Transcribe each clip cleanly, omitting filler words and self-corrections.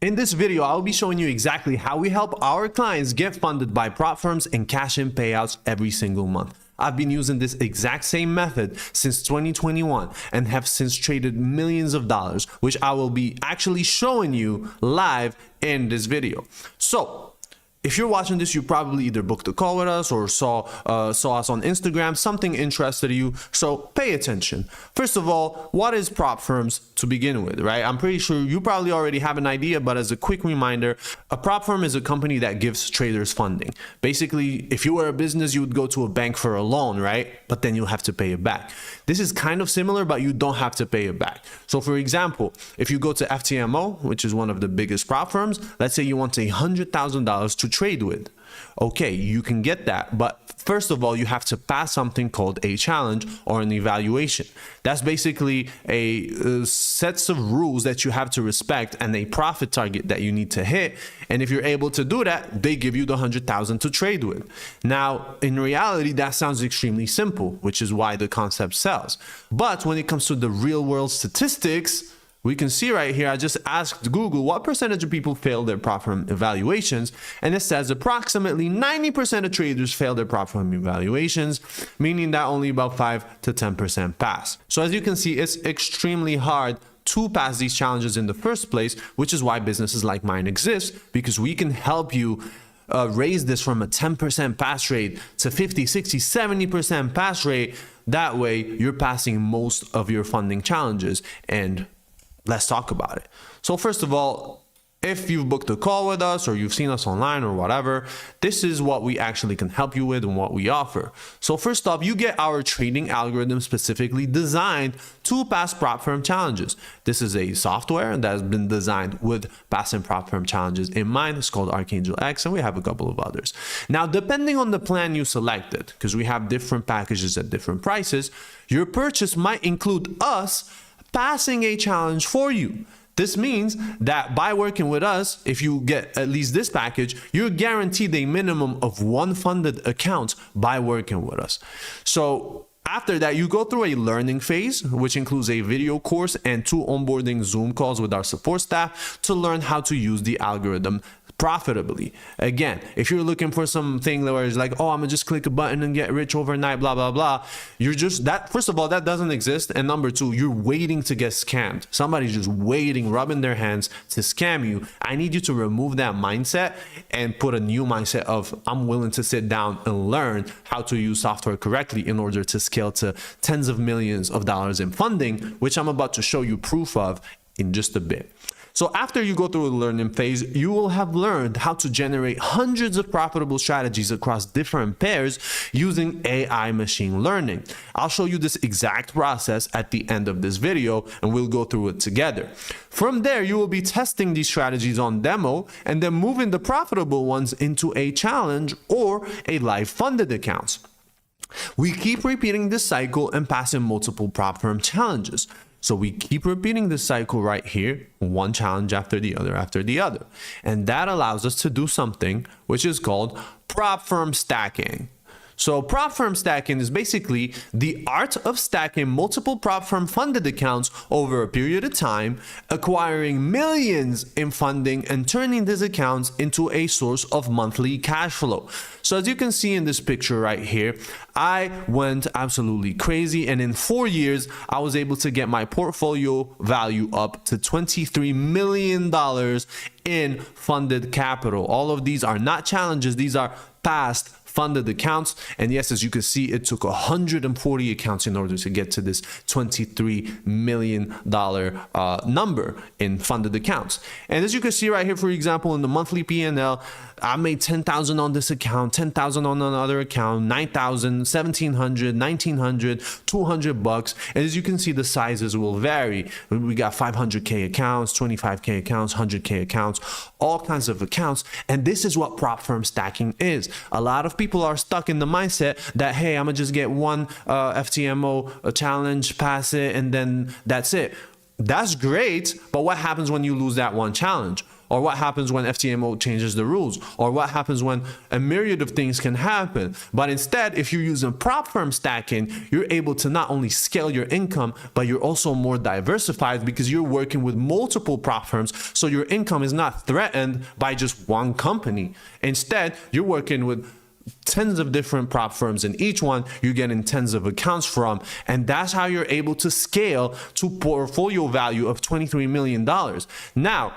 In this video, I'll be showing you exactly how we help our clients get funded by prop firms and cash in payouts every single month. I've been using this exact same method since 2021 and have since traded millions of dollars, which I will be actually showing you live in this video. So, if you're watching this, you probably either booked a call with us or saw us on Instagram, something interested you, so pay attention. First of all, what is prop firms to begin with, right? I'm pretty sure you probably already have an idea, but as a quick reminder, a prop firm is a company that gives traders funding. Basically, if you were a business, you would go to a bank for a loan, right? But then you'll have to pay it back. This is kind of similar, but you don't have to pay it back. So for example, if you go to FTMO, which is one of the biggest prop firms, let's say you want $100,000 to trade with. Okay, you can get that, but first of all, you have to pass something called a challenge or an evaluation. That's basically a sets of rules that you have to respect and a profit target that you need to hit. And if you're able to do that, they give you the 100,000 to trade with. Now, in reality, that sounds extremely simple, which is why the concept sells. But when it comes to the real world statistics, we can see right here, I just asked Google what percentage of people fail their prop firm evaluations, and it says approximately 90% of traders fail their prop firm evaluations, meaning that only about 5 to 10% pass. So as you can see, it's extremely hard to pass these challenges in the first place, which is why businesses like mine exist, because we can help you raise this from a 10% pass rate to 50, 60, 70% pass rate. That way, you're passing most of your funding challenges, and let's talk about it. So first of all, if you've booked a call with us or you've seen us online or whatever, this is what we actually can help you with and what we offer. So first off, you get our trading algorithm specifically designed to pass prop firm challenges. This is a software that has been designed with passing prop firm challenges in mind. It's called Archangel X, and we have a couple of others. Now, depending on the plan you selected, because we have different packages at different prices, your purchase might include us passing a challenge for you. This means that by working with us, if you get at least this package, you're guaranteed a minimum of 1 funded account by working with us. So after that, you go through a learning phase, which includes a video course and 2 onboarding Zoom calls with our support staff to learn how to use the algorithm profitably. Again, if you're looking for something where it's like, oh, I'm gonna just click a button and get rich overnight, blah, blah, blah, you're just that. First of all, that doesn't exist. And number 2, you're waiting to get scammed. Somebody's just waiting, rubbing their hands to scam you. I need you to remove that mindset and put a new mindset of, I'm willing to sit down and learn how to use software correctly in order to scale to tens of millions of dollars in funding, which I'm about to show you proof of in just a bit. So after you go through the learning phase, you will have learned how to generate hundreds of profitable strategies across different pairs using AI machine learning. I'll show you this exact process at the end of this video, and we'll go through it together. From there, you will be testing these strategies on demo and then moving the profitable ones into a challenge or a live funded account. We keep repeating this cycle and passing multiple prop firm challenges. So we keep repeating this cycle right here, one challenge after the other. And that allows us to do something which is called prop firm stacking. So prop firm stacking is basically the art of stacking multiple prop firm funded accounts over a period of time, acquiring millions in funding and turning these accounts into a source of monthly cash flow. So as you can see in this picture right here, I went absolutely crazy, and in 4 years, I was able to get my portfolio value up to $23 million in funded capital. All of these are not challenges, these are past funded accounts. And yes, as you can see, it took 140 accounts in order to get to this $23 million number in funded accounts. And as you can see right here, for example, in the monthly P&L, I made 10,000 on this account, 10,000 on another account, 9,000, 1,700, 1,900, 200 bucks. And as you can see, the sizes will vary. We got 500K accounts, 25K accounts, 100K accounts, all kinds of accounts. And this is what prop firm stacking is. A lot of people are stuck in the mindset that, hey, I'm gonna just get one FTMO challenge, pass it, and then that's it. That's great, but what happens when you lose that one challenge? or what happens when FTMO changes the rules, or what happens when a myriad of things can happen. But instead, if you're using prop firm stacking, you're able to not only scale your income, but you're also more diversified because you're working with multiple prop firms, so your income is not threatened by just one company. Instead, you're working with tens of different prop firms, and each one you're getting tens of accounts from, and that's how you're able to scale to portfolio value of $23 million. Now,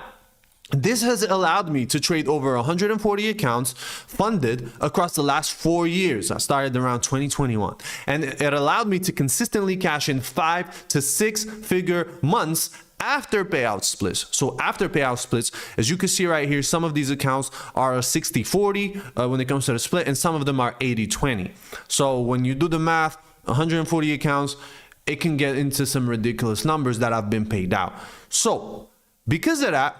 this has allowed me to trade over 140 accounts funded across the last 4 years. I started around 2021, and it allowed me to consistently cash in 5 to 6 figure months after payout splits. So after payout splits, as you can see right here, some of these accounts are 60-40 when it comes to the split, and some of them are 80-20. So when you do the math, 140 accounts, it can get into some ridiculous numbers that have been paid out. So because of that,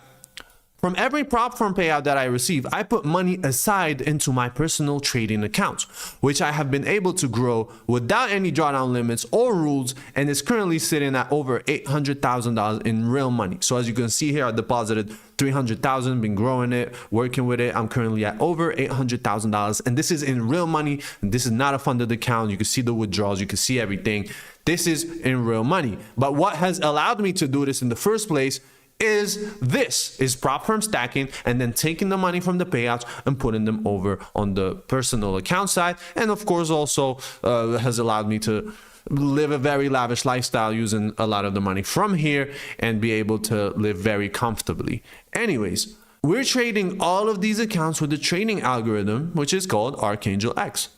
from every prop firm payout that I receive, I put money aside into my personal trading accounts, which I have been able to grow without any drawdown limits or rules, and is currently sitting at over $800,000 in real money. So as you can see here, I deposited $300,000, been growing it, working with it. I'm currently at over $800,000, and this is in real money. This is not a funded account. You can see the withdrawals, you can see everything. This is in real money. But what has allowed me to do this in the first place is prop firm stacking, and then taking the money from the payouts and putting them over on the personal account side. And of course also has allowed me to live a very lavish lifestyle using a lot of the money from here and be able to live very comfortably. Anyways, we're trading all of these accounts with the trading algorithm, which is called Archangel X.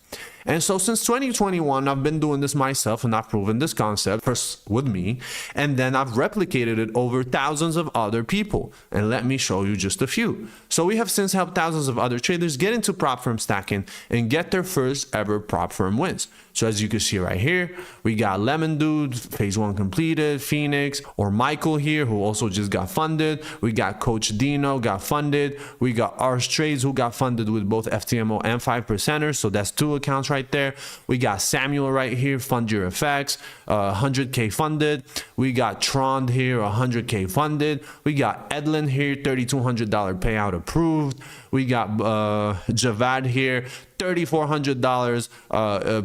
And so since 2021, I've been doing this myself, and I've proven this concept first with me, and then I've replicated it over thousands of other people. And let me show you just a few. So we have since helped thousands of other traders get into prop firm stacking and get their first ever prop firm wins. So as you can see right here, we got Lemon Dude, phase 1 completed, Phoenix, or Michael here, who also just got funded. We got Coach Dino, got funded. We got Ars Trades, who got funded with both FTMO and 5%ers. So that's 2 accounts right there. We got Samuel right here, Fund Your Effects, 100K funded. We got Tron here, 100K funded. We got Edlin here, $3,200 payout approved. We got Javad here, $3,400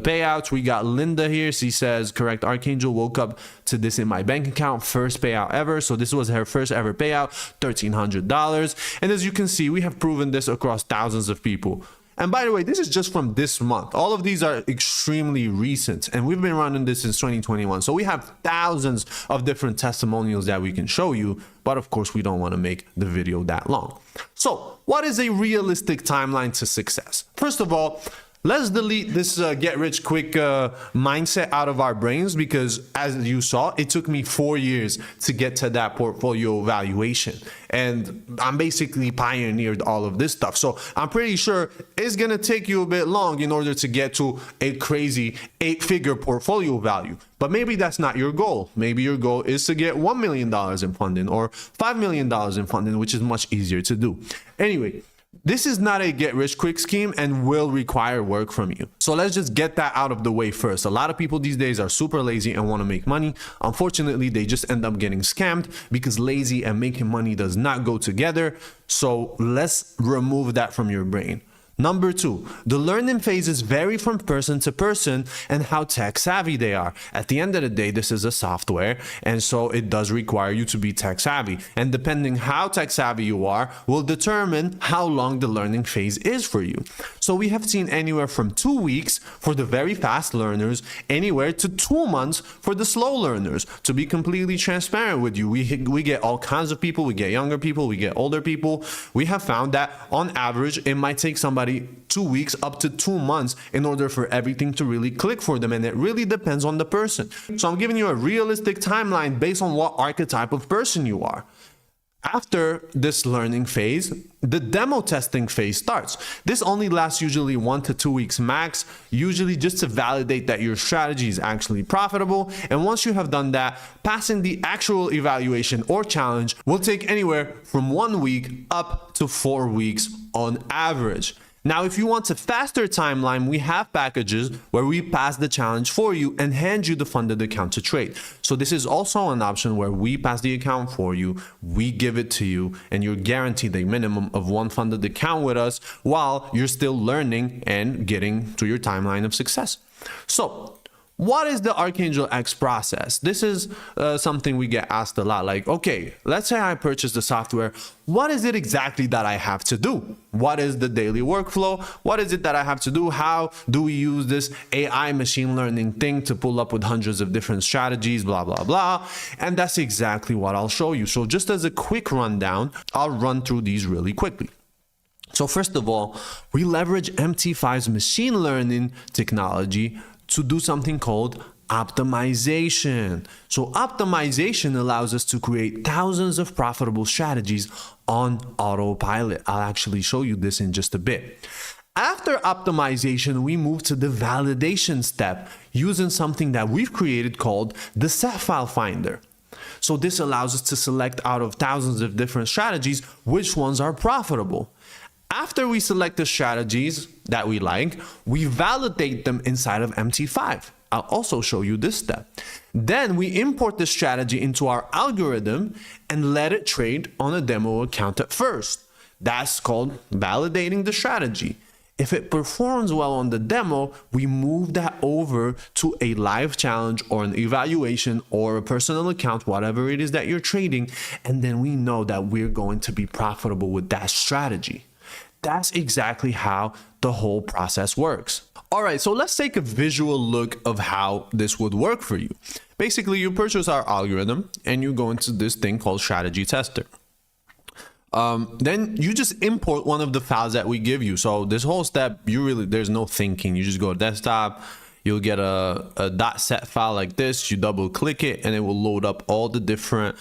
payouts. We got Linda here. She says, correct, Archangel, woke up to this in my bank account, first payout ever. So this was her first ever payout, $1,300. And as you can see, we have proven this across thousands of people. And by the way, this is just from this month. All of these are extremely recent, and we've been running this since 2021. So we have thousands of different testimonials that we can show you, but of course we don't want to make the video that long. So what is a realistic timeline to success? First of all, let's delete this get rich quick mindset out of our brains, because as you saw, it took me 4 years to get to that portfolio valuation. And I'm basically pioneered all of this stuff. So I'm pretty sure it's going to take you a bit long in order to get to a crazy 8-figure portfolio value. But maybe that's not your goal. Maybe your goal is to get $1 million in funding or $5 million in funding, which is much easier to do. Anyway, this is not a get rich quick scheme and will require work from you. So let's just get that out of the way first. A lot of people these days are super lazy and want to make money. Unfortunately, they just end up getting scammed because lazy and making money does not go together. So let's remove that from your brain. Number 2, the learning phases vary from person to person and how tech savvy they are. At the end of the day, this is a software, and so it does require you to be tech savvy. And depending how tech savvy you are will determine how long the learning phase is for you. So we have seen anywhere from 2 weeks for the very fast learners, anywhere to 2 months for the slow learners. To be completely transparent with you, we get all kinds of people. We get younger people, we get older people. We have found that on average, it might take somebody 2 weeks up to 2 months in order for everything to really click for them, and it really depends on the person. So I'm giving you a realistic timeline based on what archetype of person you are. After this learning phase, the demo testing phase starts. This only lasts usually 1 to 2 weeks max, usually just to validate that your strategy is actually profitable. And once you have done that, passing the actual evaluation or challenge will take anywhere from 1 week up to 4 weeks on average. Now, if you want a faster timeline, we have packages where we pass the challenge for you and hand you the funded account to trade. So this is also an option where we pass the account for you, we give it to you, and you're guaranteed a minimum of one funded account with us while you're still learning and getting to your timeline of success. So what is the Archangel X process? This is something we get asked a lot. Like, okay, let's say I purchased the software. What is it exactly that I have to do? What is the daily workflow? What is it that I have to do? How do we use this AI machine learning thing to pull up with hundreds of different strategies, blah, blah, blah. And that's exactly what I'll show you. So just as a quick rundown, I'll run through these really quickly. So first of all, we leverage MT5's machine learning technology to do something called optimization. So optimization allows us to create thousands of profitable strategies on autopilot. I'll actually show you this in just a bit. After optimization, we move to the validation step using something that we've created called the set file finder. So this allows us to select out of thousands of different strategies which ones are profitable. After we select the strategies that we like, we validate them inside of MT5. I'll also show you this step. Then we import the strategy into our algorithm and let it trade on a demo account at first. That's called validating the strategy. If it performs well on the demo, we move that over to a live challenge or an evaluation or a personal account, whatever it is that you're trading, and then we know that we're going to be profitable with that strategy. That's exactly how the whole process works. All right, so let's take a visual look of how this would work for you. Basically, you purchase our algorithm and you go into this thing called Strategy Tester. Then you just import one of the files that we give you. So this whole step, there's no thinking. You just go to desktop, you'll get a .set file like this, you double click it and it will load up all the different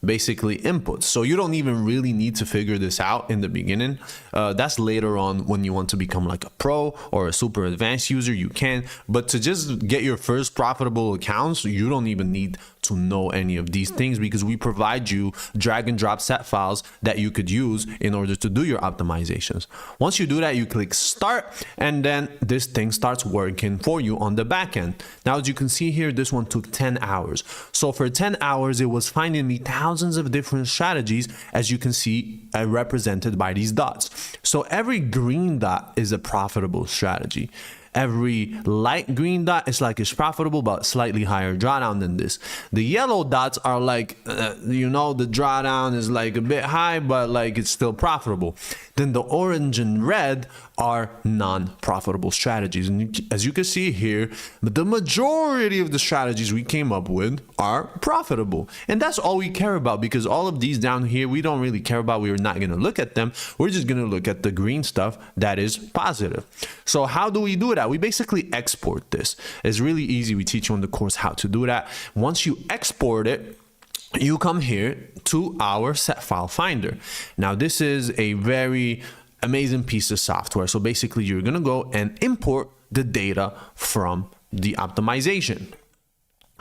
basically inputs. So you don't even really need to figure this out in the beginning. That's later on when you want to become like a pro or a super advanced user, you can. But to just get your first profitable accounts, you don't even need to know any of these things because we provide you drag and drop set files that you could use in order to do your optimizations. Once you do that, you click start and then this thing starts working for you on the back end. Now, as you can see here, this one took 10 hours. So for 10 hours, it was finding me thousands of different strategies, as you can see represented by these dots. So every green dot is a profitable strategy. Every light green dot is like it's profitable but slightly higher drawdown than this. The yellow dots are like the drawdown is like a bit high but like it's still profitable. Then the orange and red are non-profitable strategies, and as you can see here, the majority of the strategies we came up with are profitable, and that's all we care about because all of these down here we don't really care about. We're not going to look at them. We're just going to look at the green stuff that is positive. So how do we do that? We basically export this. It's really easy. We teach you on the course how to do that. Once you export it, you come here to our set file finder. Now this is a very amazing piece of software. So basically you're going to go and import the data from the optimization.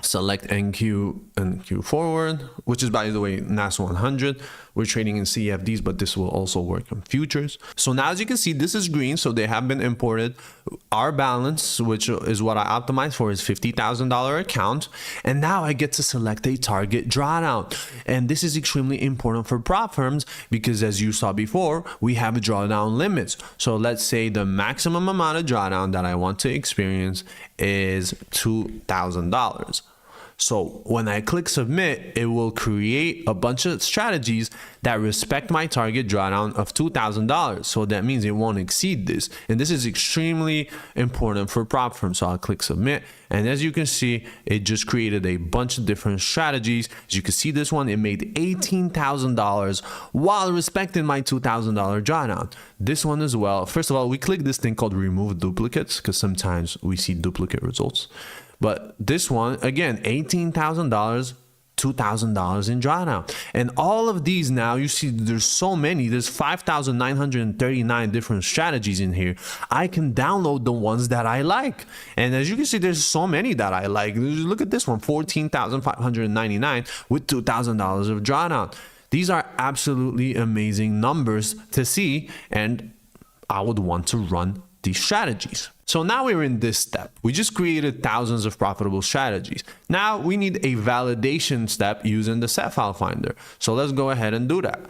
Select NQ and Q forward, which is, by the way, NAS 100. We're trading in CFDs, but this will also work on futures. So now, as you can see, this is green, so they have been imported. Our balance, which is what I optimized for, is $50,000 account. And now I get to select a target drawdown. And this is extremely important for prop firms because, as you saw before, we have drawdown limits. So let's say the maximum amount of drawdown that I want to experience is $2,000. So when I click submit, it will create a bunch of strategies that respect my target drawdown of $2,000. So that means it won't exceed this. And this is extremely important for prop firms. So I'll click submit. And as you can see, it just created a bunch of different strategies. As you can see, this one, it made $18,000 while respecting my $2,000 drawdown. This one as well. First of all, we click this thing called remove duplicates because sometimes we see duplicate results. But this one, again, $18,000, $2,000 in drawdown. And all of these now, you see there's so many, there's 5,939 different strategies in here. I can download the ones that I like. And as you can see, there's so many that I like. Look at this one, 14,599 with $2,000 of drawdown. These are absolutely amazing numbers to see. And I would want to run these strategies. So now we're in this step. We just created thousands of profitable strategies. Now we need a validation step using the set file finder. So let's go ahead and do that.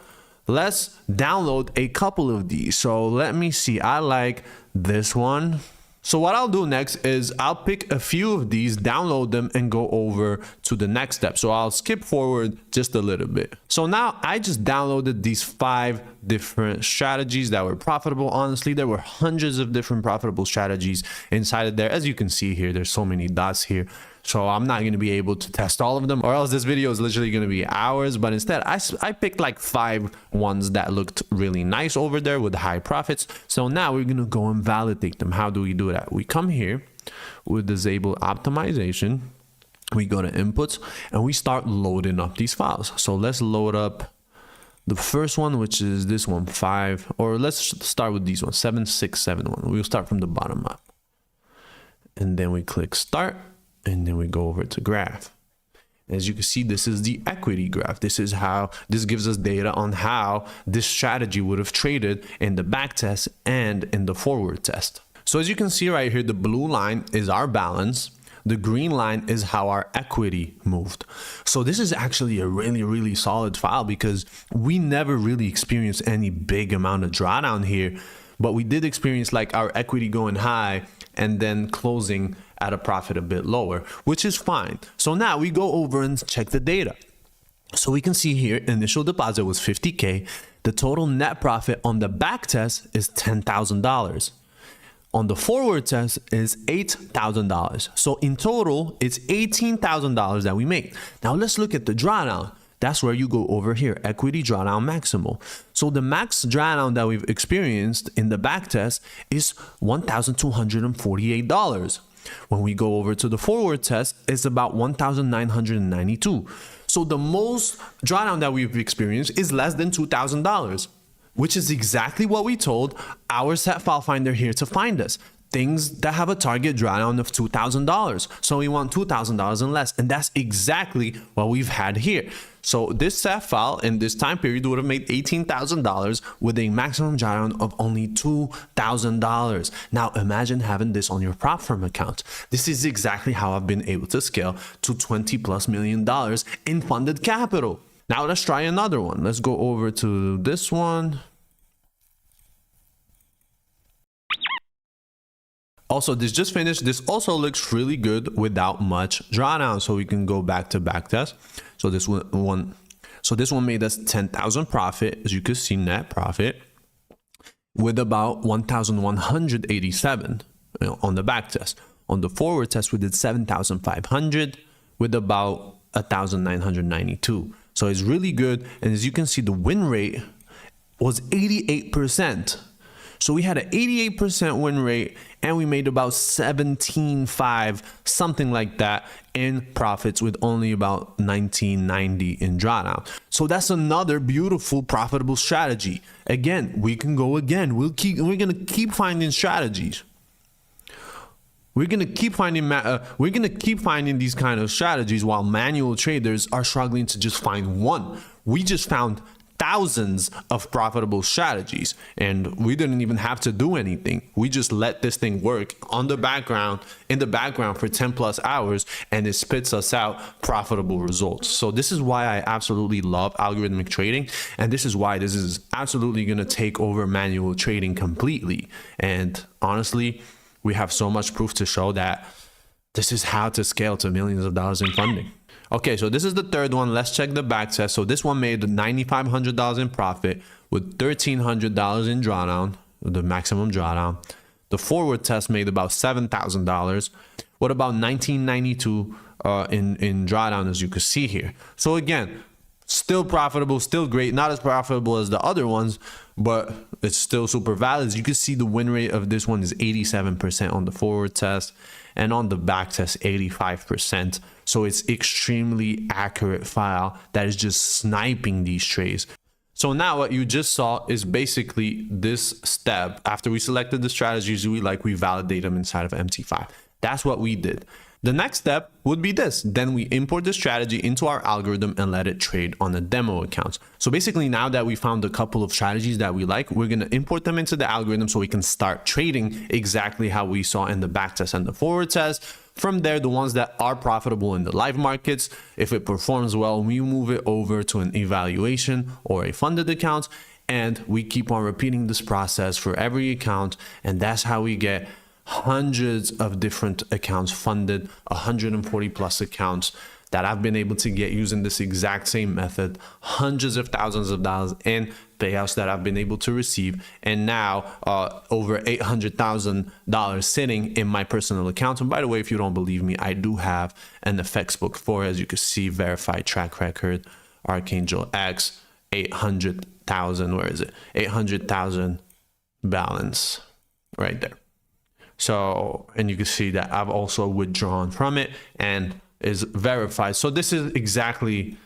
Let's download a couple of these. So let me see. I like this one. So what I'll do next is I'll pick a few of these, download them, and go over to the next step. So I'll skip forward just a little bit. So now I just downloaded these 5 different strategies that were profitable. Honestly, there were hundreds of different profitable strategies inside of there. As you can see here, there's so many dots here. So I'm not going to be able to test all of them, or else this video is literally going to be hours. But instead, I picked like 5 ones that looked really nice over there with high profits. So now we're going to go and validate them. How do we do that? We come here, we disable optimization, we go to inputs, and we start loading up these files. So let's load up the first one, which is this one, 5, or let's start with these ones, 7671. We'll start from the bottom up. And then we click start. And then we go over to graph. As you can see, this is the equity graph. This gives us data on how this strategy would have traded in the back test and in the forward test. So as you can see right here, the blue line is our balance. The green line is how our equity moved. So this is actually a really, really solid file because we never really experienced any big amount of drawdown here, but we did experience like our equity going high and then closing at a profit a bit lower, which is fine. So now we go over and check the data. So we can see here, initial deposit was 50K. The total net profit on the back test is $10,000. On the forward test is $8,000. So in total, it's $18,000 that we make. Now let's look at the drawdown. That's where you go over here, equity drawdown maximal. So the max drawdown that we've experienced in the back test is $1,248. When we go over to the forward test, it's about $1,992. So the most drawdown that we've experienced is less than $2,000, which is exactly what we told our set file finder here to find us. Things that have a target drawdown of $2,000. So we want $2,000 and less. And that's exactly what we've had here. So this set file in this time period would have made $18,000 with a maximum drawdown of only $2,000. Now imagine having this on your prop firm account. This is exactly how I've been able to scale to $20+ million in funded capital. Now let's try another one. Let's go over to this one. Also, this just finished. This also looks really good without much drawdown. So we can go back to back test. So this one made us 10,000 profit, as you can see, net profit, with about 1,187 on the back test. On the forward test, we did 7,500 with about 1,992. So it's really good. And as you can see, the win rate was 88%. So we had an 88% win rate and we made about 17.5, something like that, in profits with only about 1990 in drawdown. So that's another beautiful profitable strategy. Again, we can go again. We're going to keep finding strategies. We're going to keep finding these kind of strategies while manual traders are struggling to just find one. We just found thousands of profitable strategies and we didn't even have to do anything. We just let this thing work in the background for 10+ hours and it spits us out profitable results. So this is why I absolutely love algorithmic trading, and this is why this is absolutely going to take over manual trading completely. And honestly, we have so much proof to show that this is how to scale to millions of dollars in funding. Okay, so this is the third one. Let's check the back test. So this one made $9,500 in profit with $1,300 in drawdown, the maximum drawdown. The forward test made about $7,000 with about $1,992 in drawdown, as you can see here. So again, still profitable, still great. Not as profitable as the other ones, but it's still super valid. As you can see, the win rate of this one is 87% on the forward test, and on the back test 85%. So it's extremely accurate file that is just sniping these trades. So now what you just saw is basically this step. After we selected the strategies we like, we validate them inside of MT5. That's what we did. The next step would be this. Then we import the strategy into our algorithm and let it trade on the demo accounts. So basically, now that we found a couple of strategies that we like, we're going to import them into the algorithm so we can start trading exactly how we saw in the backtest and the forward test. From there, the ones that are profitable in the live markets, if it performs well, we move it over to an evaluation or a funded account. And we keep on repeating this process for every account. And that's how we get hundreds of different accounts funded, 140 plus accounts that I've been able to get using this exact same method, hundreds of thousands of dollars in payouts that I've been able to receive, and now over $800,000 sitting in my personal account. And by the way, if you don't believe me, I do have an effects book for, as you can see, verified track record, Archangel X, 800,000, where is it? 800,000 balance right there. So, and you can see that I've also withdrawn from it and is verified. So this is exactly,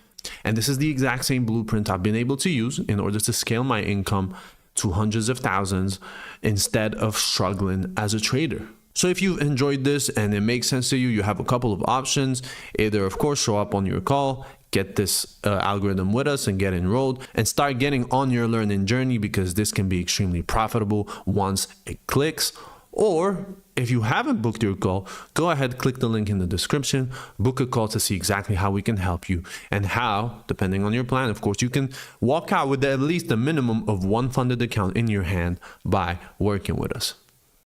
and this is the exact same blueprint I've been able to use in order to scale my income to hundreds of thousands instead of struggling as a trader. So if you've enjoyed this and it makes sense to you, you have a couple of options. Either, of course, show up on your call, get this algorithm with us and get enrolled and start getting on your learning journey, because this can be extremely profitable once it clicks. Or if you haven't booked your call, go ahead, click the link in the description, book a call to see exactly how we can help you and how, depending on your plan, of course, you can walk out with at least a minimum of one funded account in your hand by working with us.